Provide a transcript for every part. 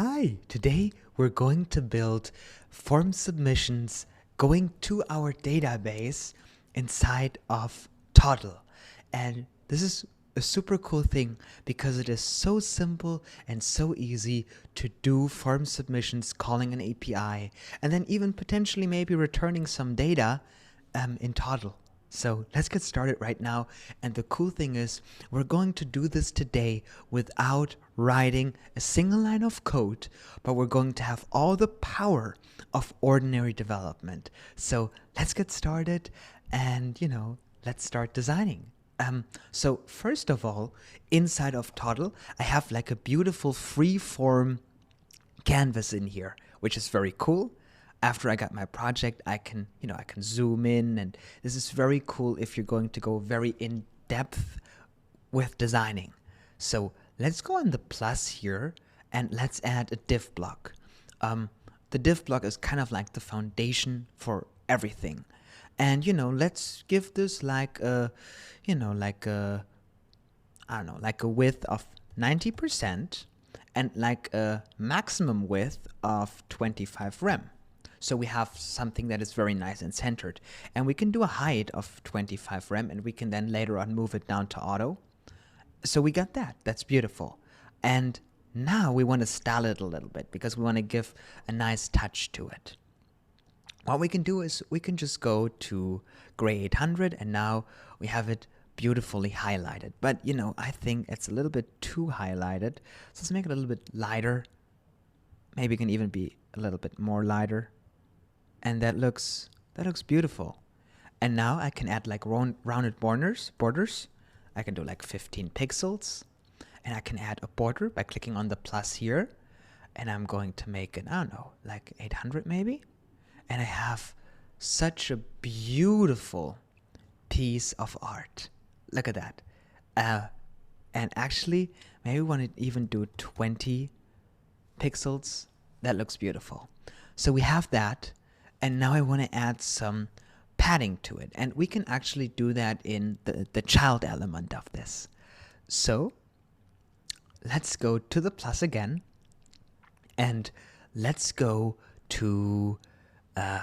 Hi, today we're going to build form submissions going to our database inside of Toddle. And this is a super cool thing because it is so simple and so easy to do form submissions calling an API and then even potentially maybe returning some data in Toddle. So let's get started right now. And the cool thing is we're going to do this today without writing a single line of code, but we're going to have all the power of ordinary development. So let's get started and, let's start designing. So first of all, inside of Toddle, I have like a beautiful free-form canvas in here, which is very cool. After I got my project, I can zoom in, and this is very cool if you're going to go very in depth with designing. So let's go on the plus here and let's add a div block. The div block is kind of like the foundation for everything. And let's give this like a width of 90% and like a maximum width of 25 rem. So we have something that is very nice and centered. And we can do a height of 25 rem, and we can then later on move it down to auto. So we got that. That's beautiful. And now we want to style it a little bit because we want to give a nice touch to it. What we can do is we can just go to gray 800, and now we have it beautifully highlighted. But, I think it's a little bit too highlighted. So let's make it a little bit lighter. Maybe it can even be a little bit more lighter. And that looks beautiful. And now I can add like rounded borders. I can do like 15 pixels. And I can add a border by clicking on the plus here. And I'm going to make it, like 800 maybe. And I have such a beautiful piece of art. Look at that. And actually, maybe we want to even do 20 pixels. That looks beautiful. So we have that. And now I want to add some padding to it. And we can actually do that in the child element of this. So let's go to the plus again. And let's go to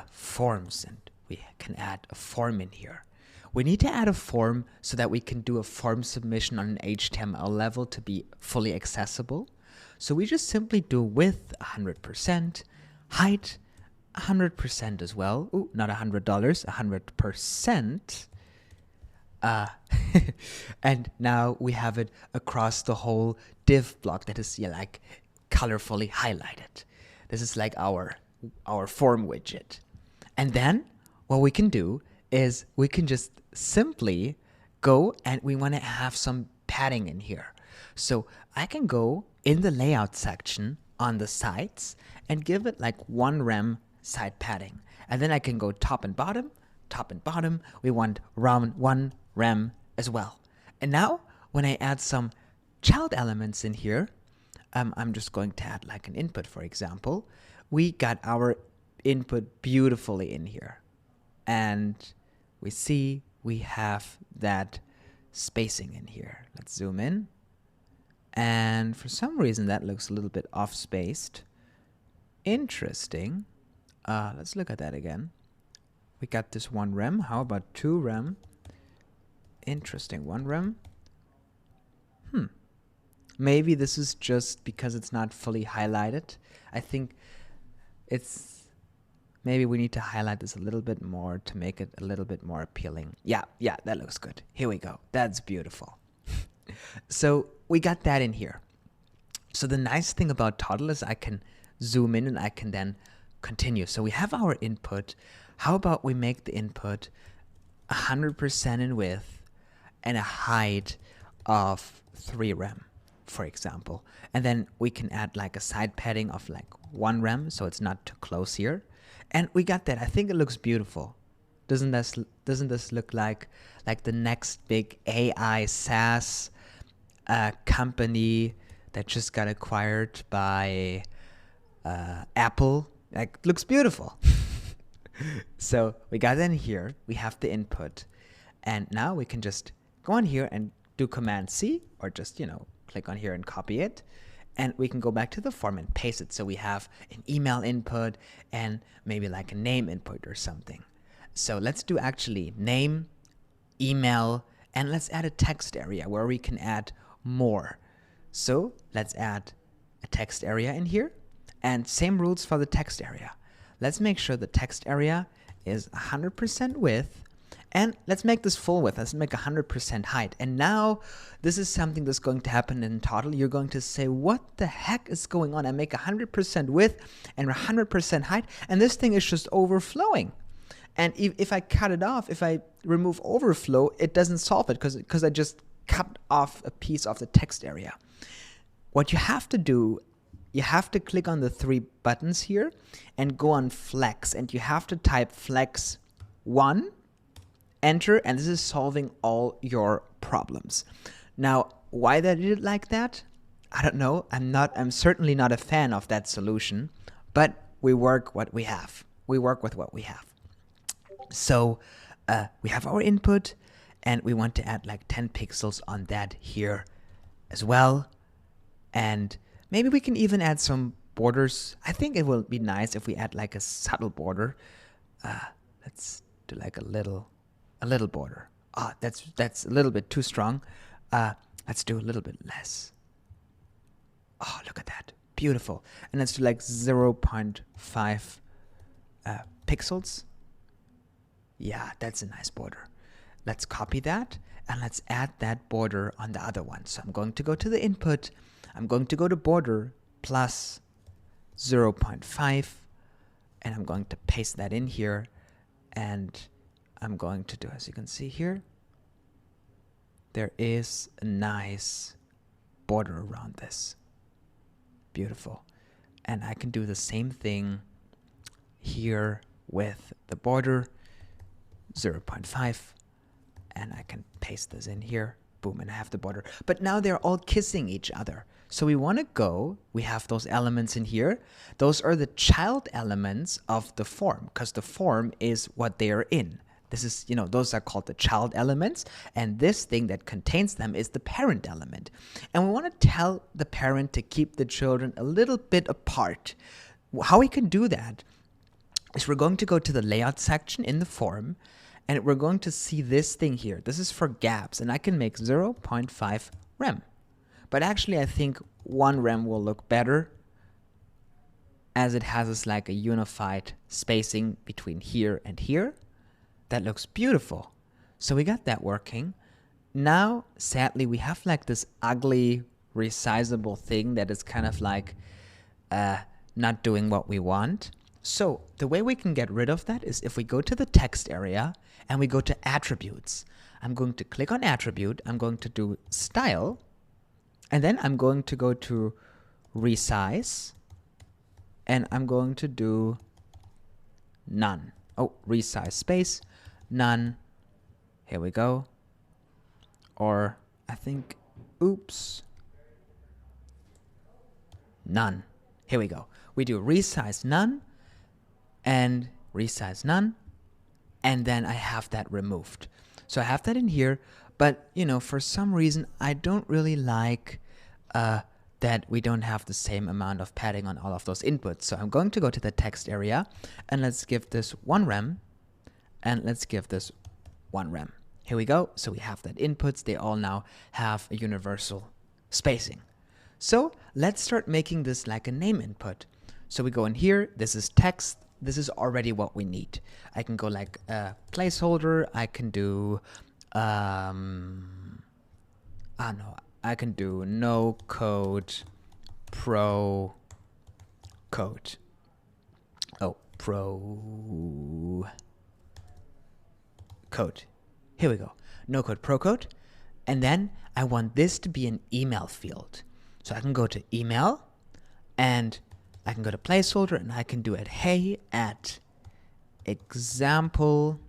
forms. And we can add a form in here. We need to add a form so that we can do a form submission on an HTML level to be fully accessible. So we just simply do width 100%, height 100% as well. Ooh, not $100, 100%. And now we have it across the whole div block that is like colorfully highlighted. This is like our form widget. And then what we can do is we can just simply go and we want to have some padding in here. So I can go in the layout section on the sides and give it like 1 rem side padding. And then I can go top and bottom. We want round 1 rem as well. And now when I add some child elements in here, I'm just going to add like an input, for example. We got our input beautifully in here. And we see we have that spacing in here. Let's zoom in. And for some reason that looks a little bit off-spaced. Interesting. Let's look at that again. We got this 1 rem. How about 2 rem? Interesting. 1 rem. Maybe this is just because it's not fully highlighted. I think maybe we need to highlight this a little bit more to make it a little bit more appealing. Yeah, that looks good. Here we go. That's beautiful. So we got that in here. So the nice thing about Toddle is I can zoom in and I can then continue. So we have our input. How about we make the input 100% in width and a height of 3 rem, for example. And then we can add like a side padding of like 1 rem, so it's not too close here. And we got that. I think it looks beautiful. Doesn't this look like the next big AI SaaS company that just got acquired by Apple? Like, looks beautiful. So we got in here. We have the input. And now we can just go on here and do Command C, or just, click on here and copy it. and we can go back to the form and paste it. So we have an email input and maybe like a name input or something. So let's do actually name, email, and let's add a text area where we can add more. So let's add a text area in here, and same rules for the text area. Let's make sure the text area is 100% width, and let's make this full width. Let's make 100% height. And now this is something that's going to happen in Toddle. You're going to say, what the heck is going on? I make 100% width and 100% height, and this thing is just overflowing. And if I cut it off, if I remove overflow, it doesn't solve it because I just cut off a piece of the text area. What you have to do, you have to click on the 3 buttons here and go on flex, and you have to type flex 1, enter, and this is solving all your problems. Now, why they did it like that? I don't know. I'm certainly not a fan of that solution, but we work what we have. We work with what we have. So we have our input, and we want to add like 10 pixels on that here as well. And maybe we can even add some borders. I think it will be nice if we add like a subtle border. Let's do like a little border. That's a little bit too strong. Let's do a little bit less. Oh, look at that. Beautiful. And let's do like 0.5 pixels. Yeah, that's a nice border. Let's copy that, and let's add that border on the other one. So I'm going to go to the input. I'm going to go to border plus 0.5, and I'm going to paste that in here. And I'm going to do, as you can see here, there is a nice border around this. Beautiful. And I can do the same thing here with the border, 0.5, and I can paste this in here. Boom, and I have the border. But now they're all kissing each other. So we want to go, we have those elements in here. Those are the child elements of the form, because the form is what they are in. This is, those are called the child elements, and this thing that contains them is the parent element. And we want to tell the parent to keep the children a little bit apart. How we can do that is we're going to go to the layout section in the form, and we're going to see this thing here. This is for gaps, and I can make 0.5 rem. But actually, I think 1 rem will look better, as it has this like a unified spacing between here and here. That looks beautiful. So we got that working. Now, sadly, we have like this ugly resizable thing that is kind of like not doing what we want. So the way we can get rid of that is if we go to the text area and we go to attributes. I'm going to click on attribute. I'm going to do style. And then I'm going to go to resize. And I'm going to do none. Oh, resize space, none. Here we go. Or I think, oops, none. Here we go. We do resize none and resize none. And then I have that removed. So I have that in here. But, for some reason, I don't really like that we don't have the same amount of padding on all of those inputs. So I'm going to go to the text area, and let's give this 1 rem, and let's give this 1 rem. Here we go. So we have that inputs. They all now have a universal spacing. So let's start making this like a name input. So we go in here. This is text. This is already what we need. I can go like a placeholder. I can do, I can do NoCode, ProCode. Oh, ProCode. Here we go. NoCode, ProCode. And then I want this to be an email field. So I can go to email, and I can go to placeholder, and I can do it, hey, at example.com.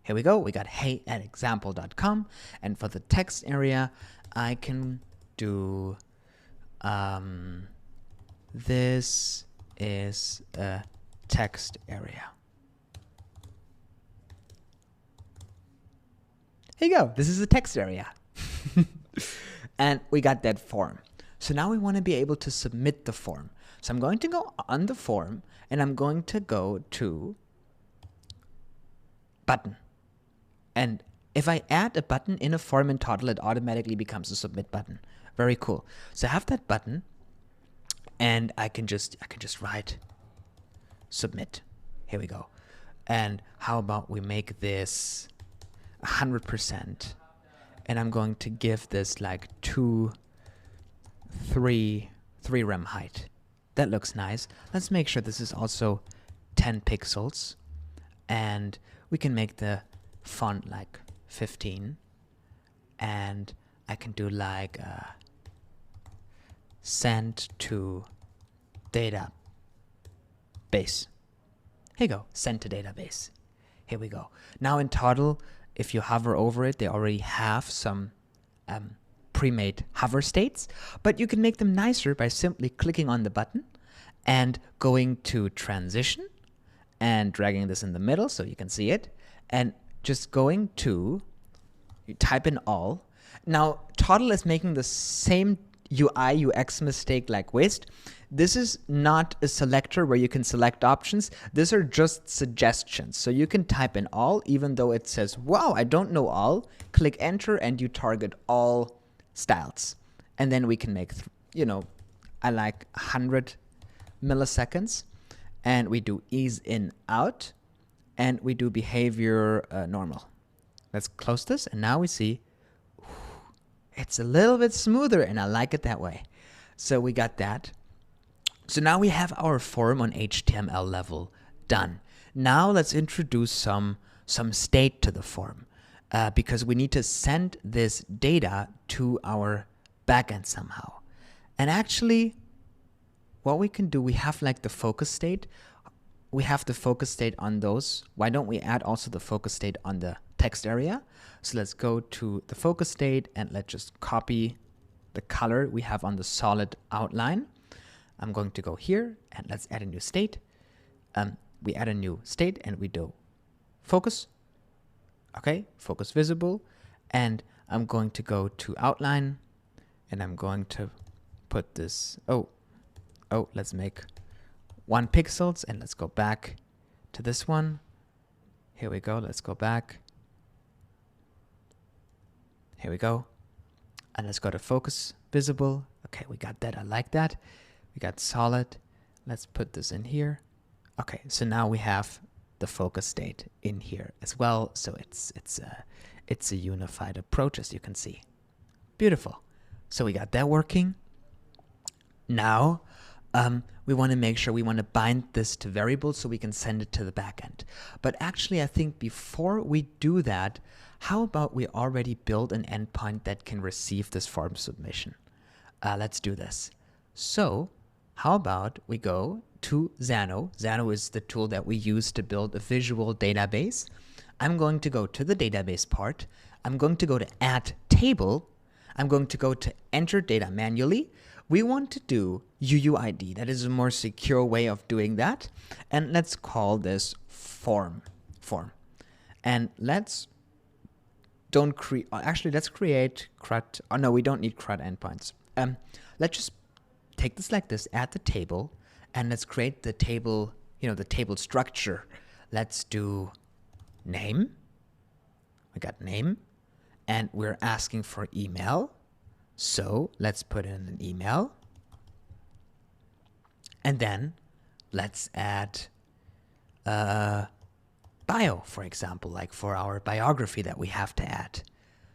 Here we go. We got hey at example.com. And for the text area, I can do this is a text area. Here you go. This is a text area. And we got that form. So now we want to be able to submit the form. So I'm going to go on the form and I'm going to go to button. And if I add a button in a form in Toddle, it automatically becomes a submit button. Very cool. So I have that button and I can just write submit. Here we go. And how about we make this 100%? And I'm going to give this like 3 rem height. That looks nice. Let's make sure this is also 10 pixels. And we can make the font like 15. And I can do like send to database. Here you go, send to database. Here we go. Now in Toddle, if you hover over it, they already have some pre-made hover states, but you can make them nicer by simply clicking on the button and going to transition and dragging this in the middle so you can see it, and just going to, you type in all. Now Toddle is making the same UI UX mistake like Waste. This is not a selector where you can select options. These are just suggestions. So you can type in all, even though it says, wow, I don't know all. Click enter and you target all styles. And then we can make, I like 100 milliseconds. And we do ease in out. And we do behavior normal. Let's close this. And now we see it's a little bit smoother and I like it that way. So we got that. So now we have our form on HTML level done. Now let's introduce some state to the form because we need to send this data to our backend somehow. And actually, what we can do, we have like the focus state. We have the focus state on those. Why don't we add also the focus state on the text area? So let's go to the focus state and let's just copy the color we have on the solid outline. I'm going to go here and let's add a new state. We add a new state and we do focus. Okay, focus visible. And I'm going to go to outline and I'm going to put this, let's make 1 pixels and let's go back to this one. Here we go, let's go back. Here we go. And let's go to focus visible. Okay, we got that, I like that. We got solid. Let's put this in here. Okay, so now we have the focus state in here as well. So it's a unified approach, as you can see. Beautiful. So we got that working. Now we want to make sure we want to bind this to variables so we can send it to the backend. But actually, I think before we do that, how about we already build an endpoint that can receive this form submission? Let's do this. So how about we go to Xano. Xano is the tool that we use to build a visual database. I'm going to go to the database part. I'm going to go to add table. I'm going to go to enter data manually. We want to do UUID. That is a more secure way of doing that. And let's call this form. And let's create CRUD. Oh no, we don't need CRUD endpoints. Let's just take this like this, add the table, and let's create the table, the table structure. Let's do name. We got name, and we're asking for email. So let's put in an email. And then let's add bio, for example, like for our biography that we have to add.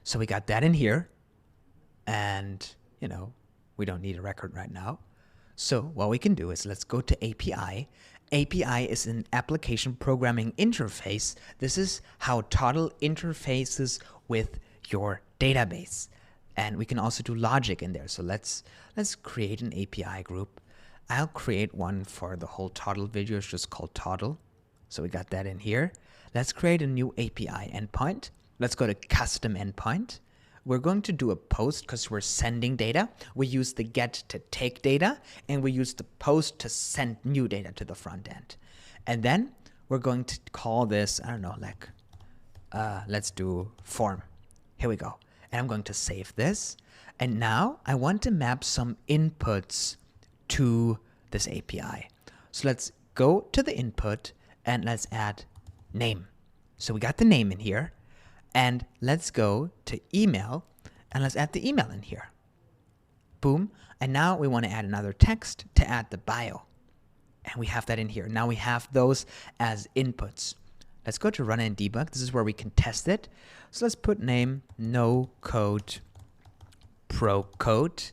So we got that in here. And, we don't need a record right now. So what we can do is let's go to API. API is an application programming interface. This is how Toddle interfaces with your database. And we can also do logic in there. So let's create an API group. I'll create one for the whole Toddle video. It's just called Toddle. So we got that in here. Let's create a new API endpoint. Let's go to custom endpoint. We're going to do a post because we're sending data. We use the get to take data, and we use the post to send new data to the front end. And then we're going to call this, let's do form. Here we go. And I'm going to save this. And now I want to map some inputs to this API. So let's go to the input and let's add name. So we got the name in here. And let's go to email and let's add the email in here. Boom. And now we want to add another text to add the bio. And we have that in here. Now we have those as inputs. Let's go to run and debug. This is where we can test it. So let's put name NoCode ProCode.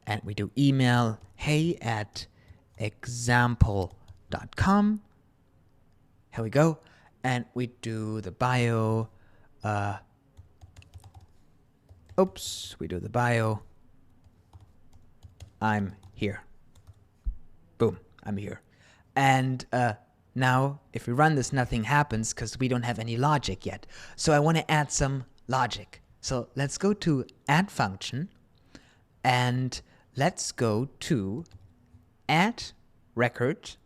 And we do email hey@example.com. Here we go. And we do the bio. We do the bio. I'm here. Boom, I'm here. And now if we run this, nothing happens because we don't have any logic yet. So I want to add some logic. So let's go to add function and let's go to add record.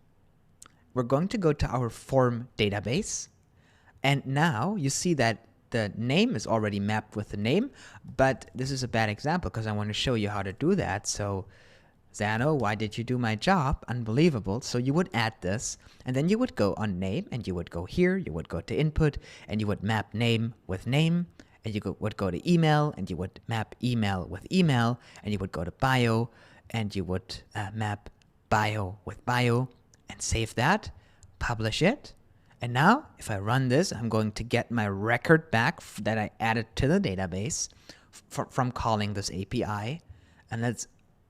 We're going to go to our form database. And now you see that the name is already mapped with the name, but this is a bad example because I want to show you how to do that. So Xano, why did you do my job? Unbelievable. So you would add this, and then you would go on name, and you would go here, you would go to input, and you would map name with name, and you would go to email, and you would map email with email, and you would go to bio, and you would map bio with bio, and save that, publish it. And now, if I run this, I'm going to get my record back that I added to the database from calling this API. And let's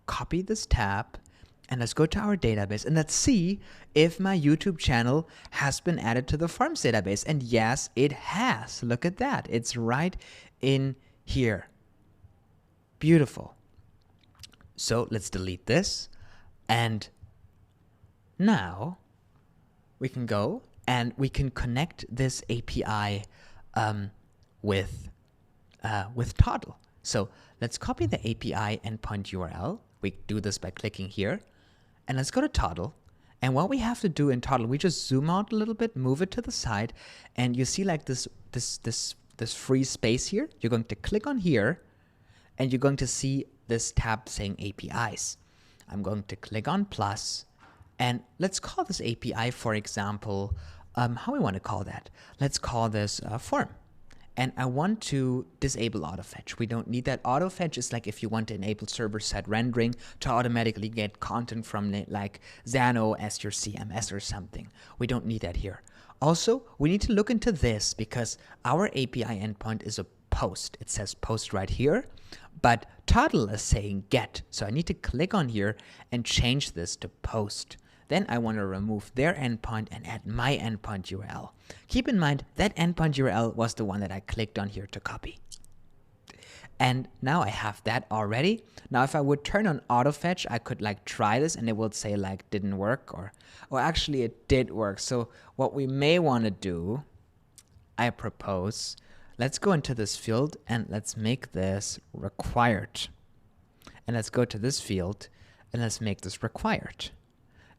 copy this tab, and let's go to our database, and let's see if my YouTube channel has been added to the Forms database. And yes, it has. Look at that. It's right in here. Beautiful. So let's delete this. And now we can go and we can connect this API with Toddle. So let's copy the API endpoint URL. We do this by clicking here. And let's go to Toddle. And what we have to do in Toddle, we just zoom out a little bit, move it to the side, and you see like this free space here. You're going to click on here, and you're going to see this tab saying APIs. I'm going to click on plus, and let's call this API, for example, how we want to call that. Let's call this form. And I want to disable autofetch. We don't need that. Autofetch is like if you want to enable server-side rendering to automatically get content from like Xano as your CMS or something. We don't need that here. Also, we need to look into this because our API endpoint is a post. It says post right here, but Toddle is saying get. So I need to click on here and change this to post. Then I want to remove their endpoint and add my endpoint URL. Keep in mind that endpoint URL was the one that I clicked on here to copy. And now I have that already. Now if I would turn on autofetch, I could like try this and it would say like didn't work or actually it did work. So what we may want to do, I propose, let's go into this field and let's make this required. And let's go to this field and let's make this required.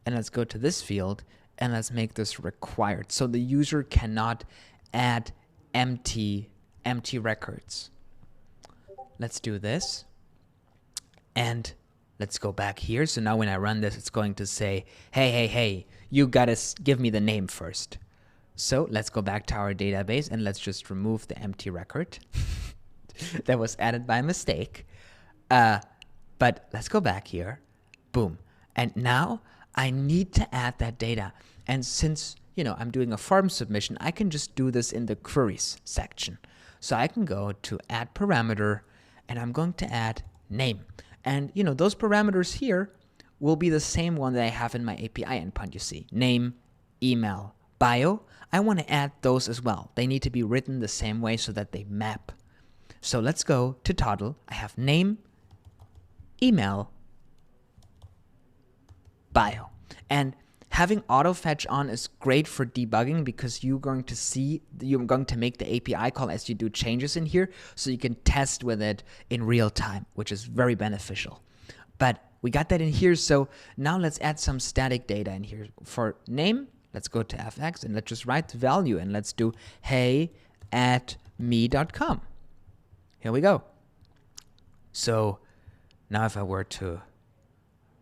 And let's go to this field and let's make this required. So the user cannot add empty records. Let's do this. And let's go back here. So now when I run this, it's going to say, hey, you gotta give me the name first. So let's go back to our database and let's just remove the empty record that was added by mistake. But let's go back here. Boom. And now I need to add that data. And since, I'm doing a form submission, I can just do this in the queries section. So I can go to add parameter and I'm going to add name. And, those parameters here will be the same one that I have in my API endpoint, you see. Name, email, bio. I want to add those as well. They need to be written the same way so that they map. So let's go to Toddle. I have name, email, bio. And having autofetch on is great for debugging because you're going to make the API call as you do changes in here, so you can test with it in real time, which is very beneficial. But we got that in here, so now let's add some static data in here. For name, let's go to fx and let's just write the value and let's do hey@me.com. Here we go. So now if I were to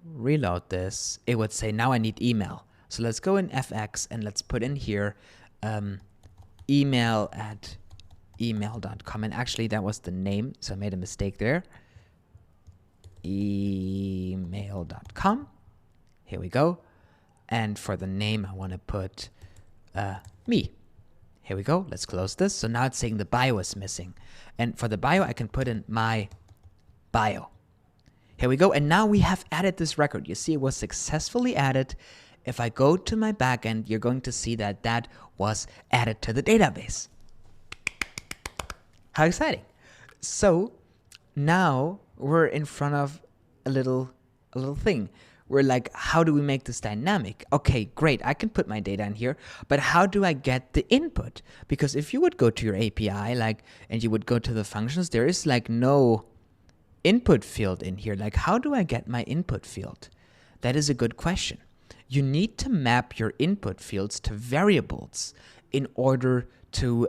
reload this, it would say now I need email. So let's go in fx and let's put in here email at email.com. And actually that was the name, so I made a mistake there. Email.com. Here we go. And for the name I want to put me. Here we go. Let's close this. So now it's saying the bio is missing. And for the bio I can put in my bio. Here we go. And now we have added this record. You see it was successfully added. If I go to my backend, you're going to see that that was added to the database. How exciting. So now we're in front of a little thing. We're like, how do we make this dynamic? Okay, great. I can put my data in here, but how do I get the input? Because if you would go to your API, and you would go to the functions, there is no input field in here. Like, how do I get my input field? That is a good question. You need to map your input fields to variables in order to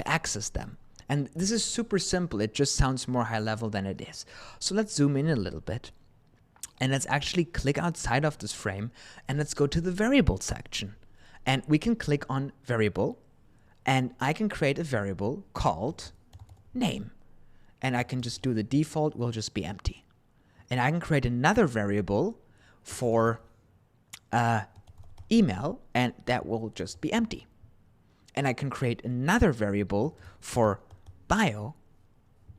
access them. And this is super simple. It just sounds more high level than it is. So let's zoom in a little bit. And let's actually click outside of this frame and let's go to the variable section. And we can click on variable and I can create a variable called name. And I can just do the default will just be empty. And I can create another variable for email and that will just be empty. And I can create another variable for bio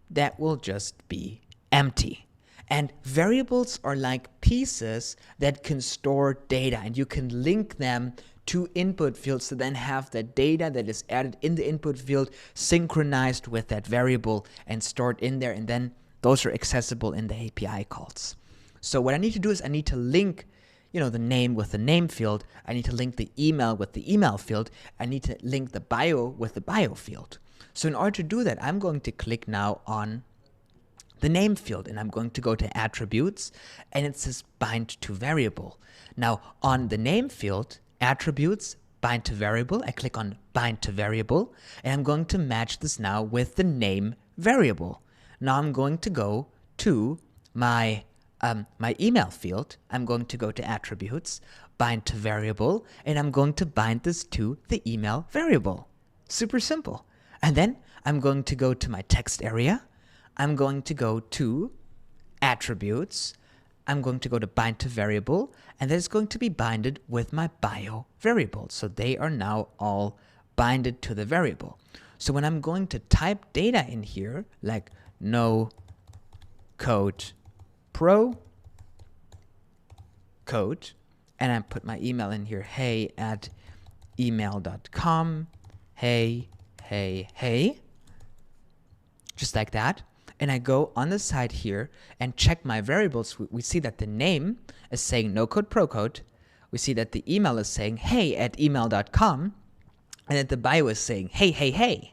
that will just be empty. And variables are like pieces that can store data and you can link them to input fields to then have the data that is added in the input field synchronized with that variable and stored in there, and then those are accessible in the API calls. So what I need to do is I need to link the name with the name field. I need to link the email with the email field. I need to link the bio with the bio field. So in order to do that, I'm going to click now on the name field and I'm going to go to attributes and it says bind to variable. Now on the name field, attributes, bind to variable, I click on bind to variable and I'm going to match this now with the name variable. Now I'm going to go to my email field. I'm going to go to attributes, bind to variable, and I'm going to bind this to the email variable. Super simple. And then I'm going to go to my text area. I'm going to go to attributes. I'm going to go to bind to variable, and that is going to be binded with my bio variable. So they are now all binded to the variable. So when I'm going to type data in here, like NoCode ProCode, and I put my email in here, hey@email.com, hey, just like that. And I go on the side here and check my variables. We see that the name is saying NoCode ProCode. We see that the email is saying hey@email.com, and that the bio is saying hey.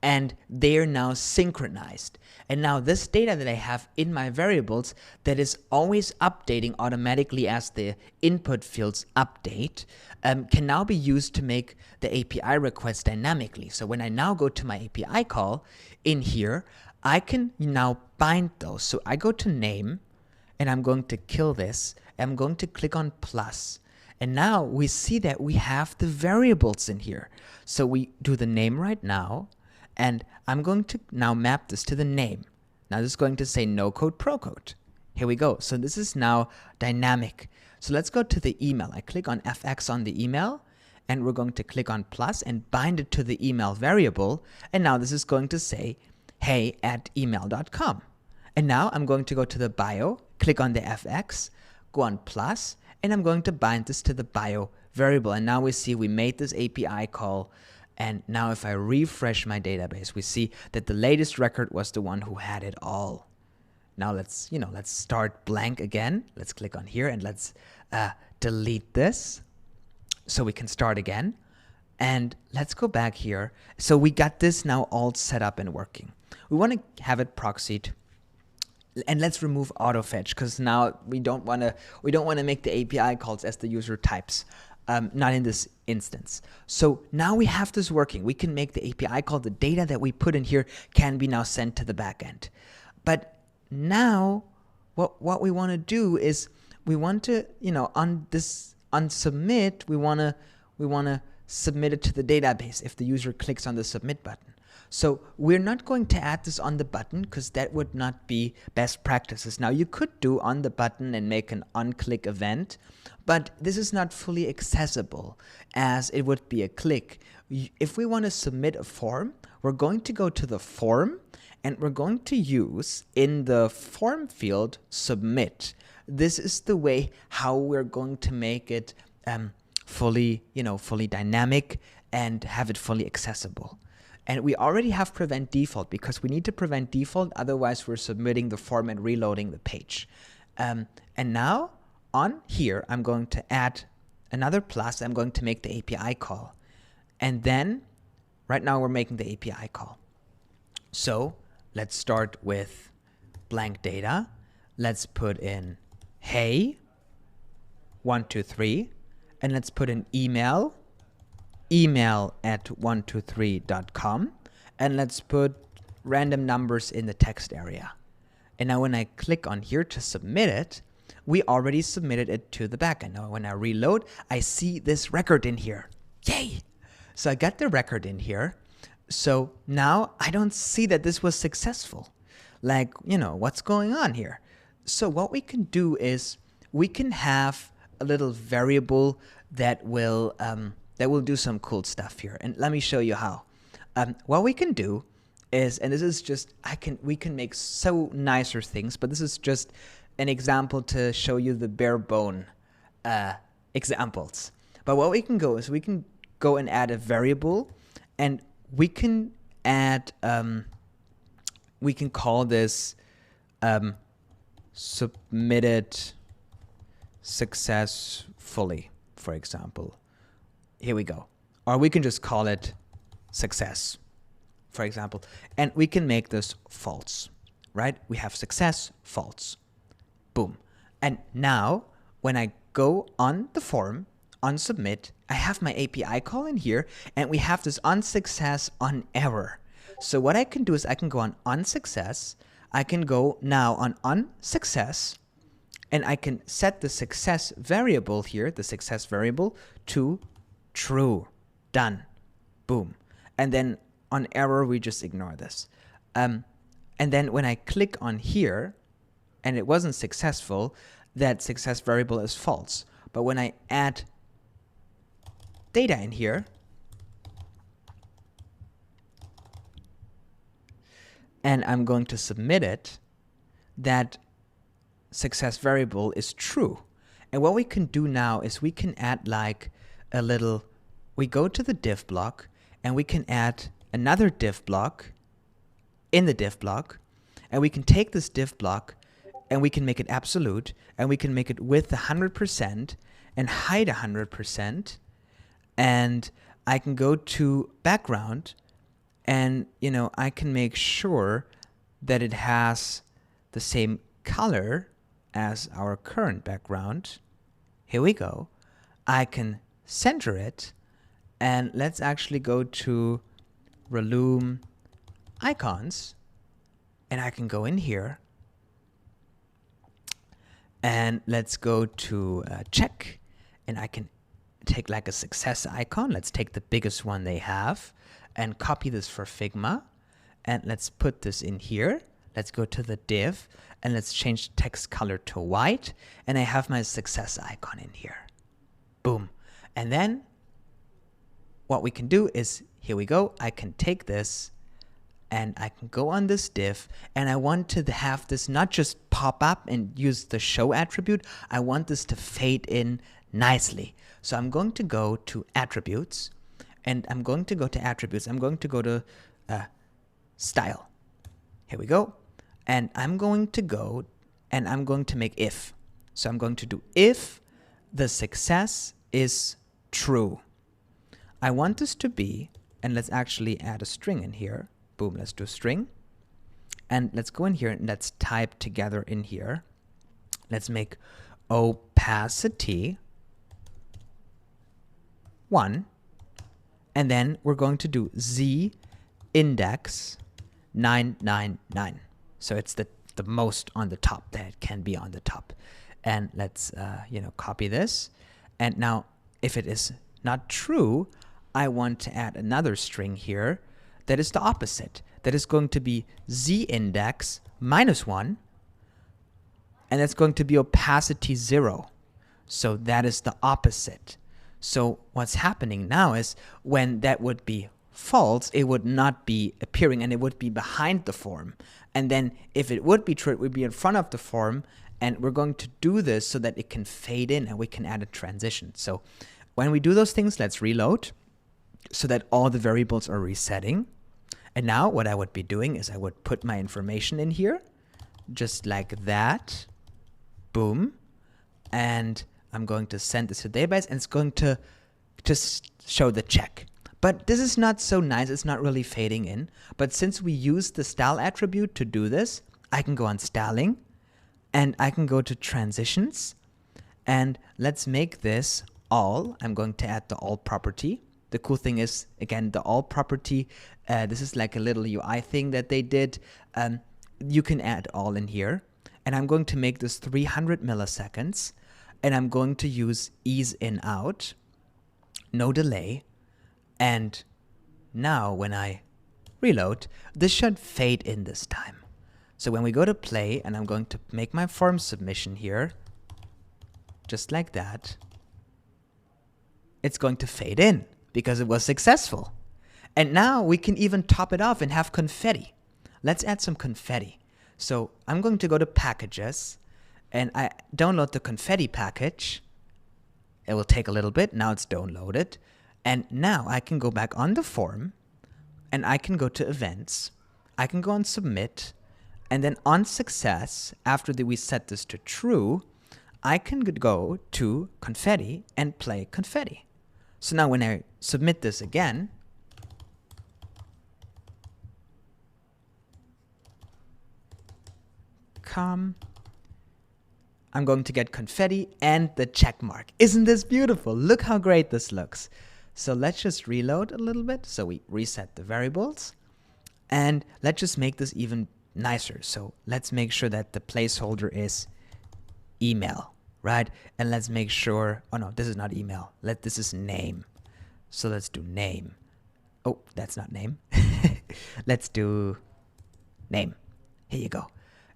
And they are now synchronized. And now this data that I have in my variables that is always updating automatically as the input fields update can now be used to make the API request dynamically. So when I now go to my API call in here, I can now bind those. So I go to name and I'm going to kill this. I'm going to click on plus. And now we see that we have the variables in here. So we do the name right now. And I'm going to now map this to the name. Now this is going to say NoCode ProCode. Here we go. So this is now dynamic. So let's go to the email. I click on FX on the email, and we're going to click on plus and bind it to the email variable. And now this is going to say hey@email.com. And now I'm going to go to the bio, click on the FX, go on plus, and I'm going to bind this to the bio variable. And now we see we made this API call. And now if I refresh my database, we see that the latest record was the one who had it all. Now let's start blank again. Let's click on here and let's delete this so we can start again. And let's go back here. So we got this now all set up and working. We want to have it proxied. And let's remove auto fetch because now we don't want to make the API calls as the user types. Not in this instance. So now we have this working. We can make the API call. The data that we put in here can be now sent to the backend. But now what we want to do is we want to, on submit, we want to submit it to the database if the user clicks on the submit button. So we're not going to add this on the button because that would not be best practices. Now you could do on the button and make an on-click event, but this is not fully accessible as it would be a click. If we want to submit a form, we're going to go to the form and we're going to use in the form field submit. This is the way how we're going to make it fully dynamic and have it fully accessible. And we already have prevent default because we need to prevent default, otherwise we're submitting the form and reloading the page. And now on here, I'm going to add another plus. I'm going to make the API call. And then right now we're making the API call. So let's start with blank data. Let's put in hey 123, and let's put in email at 123.com, and let's put random numbers in the text area. And now when I click on here to submit it, we already submitted it to the backend. Now when I reload, I see this record in here. Yay! So I got the record in here. So now I don't see that this was successful. Like, what's going on here? So what we can do is we can have a little variable that will do some cool stuff here. And let me show you how. What we can do is, and this is just, we can make so nicer things, but this is just an example to show you the bare bone examples. But what we can go is we can go and add a variable, and we can add, we can call this submitted successfully, for example. Here we go. Or we can just call it success, for example. And we can make this false, right? We have success, false. Boom. And now when I go on the form, on submit, I have my API call in here, and we have this on success, on error. So what I can do is I can go on success. I can go now on success, and I can set the success variable here, the success variable, to true. Done. Boom. And then on error, we just ignore this. And then when I click on here, and it wasn't successful, that success variable is false. But when I add data in here, and I'm going to submit it, that success variable is true. And what we can do now is we can add like a little, we go to the div block, and we can add another div block in the div block, and we can take this div block and we can make it absolute, and we can make it width 100% and height 100%, and I can go to background, and I can make sure that it has the same color as our current background. Here we go. I can center it, and let's actually go to Relume icons, and I can go in here, and let's go to check, and I can take like a success icon. Let's take the biggest one they have and copy this for Figma, and let's put this in here. Let's go to the div, and let's change the text color to white, and I have my success icon in here. Boom. And then what we can do is, here we go, I can take this and I can go on this div, and I want to have this not just pop up and use the show attribute, I want this to fade in nicely. So I'm going to go to attributes, and I'm going to go to attributes. I'm going to go to style. Here we go. And I'm going to go and I'm going to make if. So I'm going to do if the success is true. I want this to be, and let's actually add a string in here. Boom, let's do a string. And let's go in here and let's type together in here. Let's make opacity 1. And then we're going to do z index 999. So it's the the most on the top that it can be on the top. And let's, copy this. And now if it is not true, I want to add another string here that is the opposite. That is going to be z index -1, and that's going to be opacity 0. So that is the opposite. So what's happening now is when that would be false, it would not be appearing and it would be behind the form. And then if it would be true, it would be in front of the form. And we're going to do this so that it can fade in and we can add a transition. So when we do those things, let's reload so that all the variables are resetting. And now what I would be doing is I would put my information in here, just like that. Boom. And I'm going to send this to the database, and it's going to just show the check. But this is not so nice. It's not really fading in. But since we use the style attribute to do this, I can go on styling, and I can go to transitions. And let's make this all. I'm going to add the all property. The cool thing is, again, the all property, this is like a little UI thing that they did. You can add all in here. And I'm going to make this 300 milliseconds. And I'm going to use ease in out, no delay. And now when I reload, this should fade in this time. So when we go to play, and I'm going to make my form submission here, just like that, it's going to fade in because it was successful. And now we can even top it off and have confetti. Let's add some confetti. So I'm going to go to packages, and I download the confetti package. It will take a little bit. Now it's downloaded. And now I can go back on the form, and I can go to events. I can go on submit, and then on success, after we set this to true, I can go to confetti and play confetti. So now when I submit this again, I'm going to get confetti and the check mark. Isn't this beautiful? Look how great this looks. So let's just reload a little bit. So we reset the variables, and let's just make this even nicer. So let's make sure that the placeholder is email, right? And let's make sure, oh no, this is not email. This is name. So let's do name. Oh, that's not name. Let's do name. Here you go.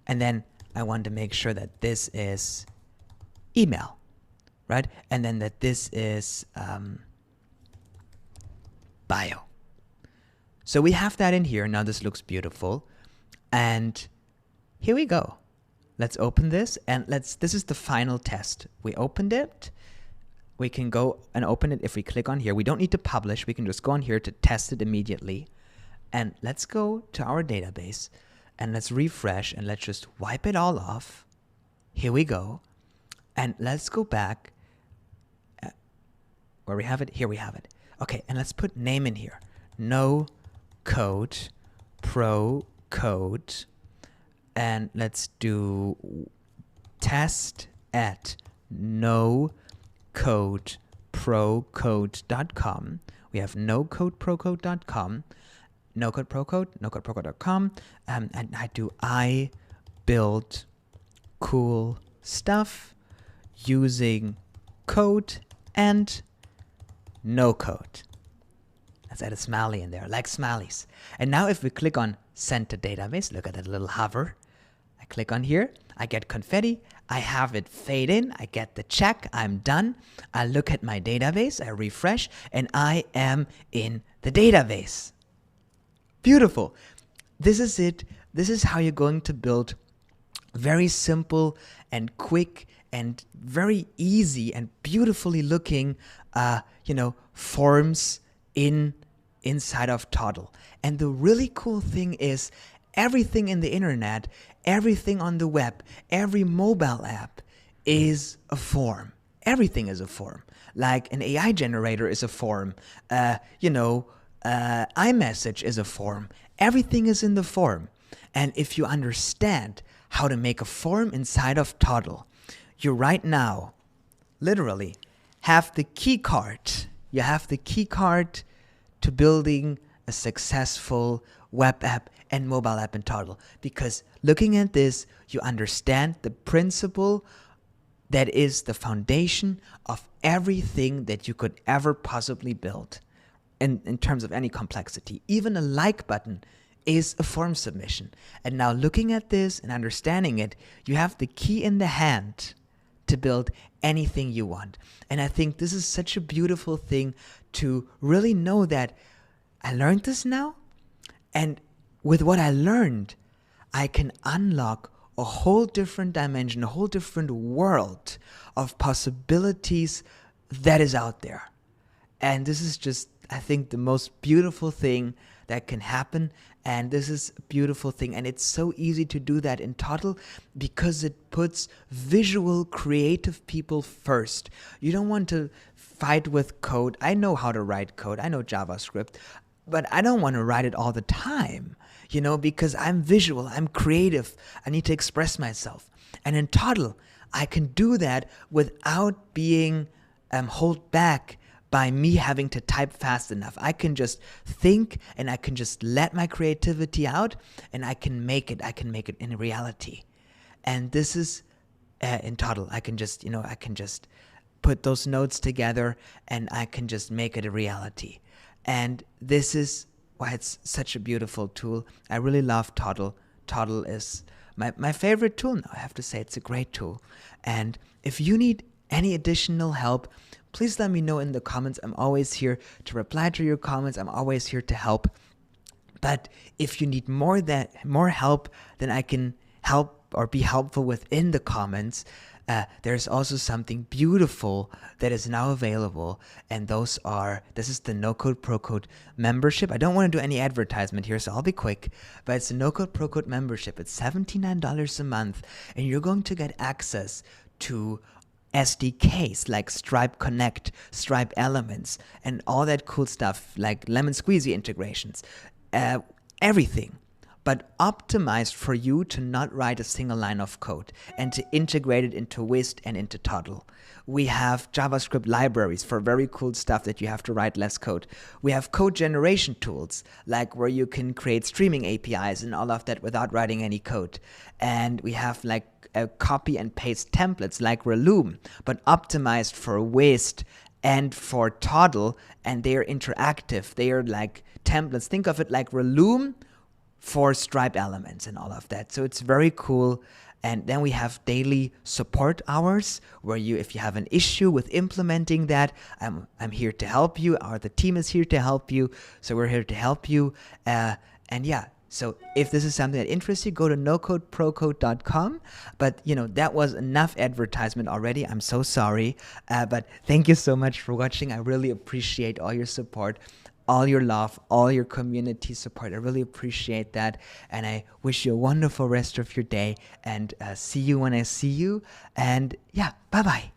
And then I want to make sure that this is email, right? And then that this is bio. So we have that in here. Now this looks beautiful. And here we go. Let's open this, and this is the final test. We opened it. We can go and open it if we click on here. We don't need to publish. We can just go on here to test it immediately. And let's go to our database, and let's refresh, and let's just wipe it all off. Here we go. And let's go back. Where we have it? Here we have it. Okay, and let's put name in here. NoCode, ProCode. And let's do test at nocodeprocode.com. We have nocodeprocode.com. nocodeprocode.com. And I build cool stuff using code and no code. Let's add a smiley in there, like smileys. And now if we click on send to database, look at that little hover. I click on here, I get confetti, I have it fade in, I get the check, I'm done. I look at my database, I refresh, and I am in the database. Beautiful. This is it. This is how you're going to build very simple and quick and very easy and beautifully looking, forms inside of Toddle. And the really cool thing is everything in the internet, everything on the web, every mobile app is a form. Everything is a form. Like an AI generator is a form. iMessage is a form. Everything is in the form. And if you understand how to make a form inside of Toddle, you right now literally have the key card. You have the key card to building a successful web app and mobile app in Toddle. Because looking at this, you understand the principle that is the foundation of everything that you could ever possibly build in terms of any complexity. Even a like button is a form submission. And now looking at this and understanding it, you have the key in the hand to build anything you want. And I think this is such a beautiful thing to really know that I learned this now, and with what I learned, I can unlock a whole different dimension, a whole different world of possibilities that is out there. And this is just, I think, the most beautiful thing that can happen. And this is a beautiful thing. And it's so easy to do that in Toddle because it puts visual, creative people first. You don't want to fight with code. I know how to write code. I know JavaScript. But I don't want to write it all the time, because I'm visual, I'm creative, I need to express myself. And in Toddle, I can do that without being held back by me having to type fast enough. I can just think and I can just let my creativity out and I can make it in reality. And this is in Toddle. I can just put those nodes together and I can just make it a reality. And this is why it's such a beautiful tool. I really love Toddle. Toddle is my favorite tool now. I have to say it's a great tool. And if you need any additional help, please let me know in the comments. I'm always here to reply to your comments. I'm always here to help. But if you need more help than I can help or be helpful within the comments, there's also something beautiful that is now available, and this is the NoCode ProCode membership. I don't want to do any advertisement here, so I'll be quick, but it's a NoCode ProCode membership. It's $79 a month, and you're going to get access to SDKs like Stripe Connect, Stripe Elements, and all that cool stuff like Lemon Squeezy integrations, everything. But optimized for you to not write a single line of code and to integrate it into Whist and into Toddle. We have JavaScript libraries for very cool stuff that you have to write less code. We have code generation tools, like where you can create streaming APIs and all of that without writing any code. And we have like copy and paste templates like Reloom, but optimized for Whist and for Toddle, and they are interactive. They are like templates. Think of it like Reloom for Stripe Elements and all of that. So it's very cool. And then we have daily support hours where if you have an issue with implementing that, I'm here to help you, or the team is here to help you. So we're here to help you. So if this is something that interests you, go to nocodeprocode.com. But, that was enough advertisement already. I'm so sorry. But thank you so much for watching. I really appreciate all your support, all your love, all your community support. I really appreciate that. And I wish you a wonderful rest of your day, and see you when I see you. And bye-bye.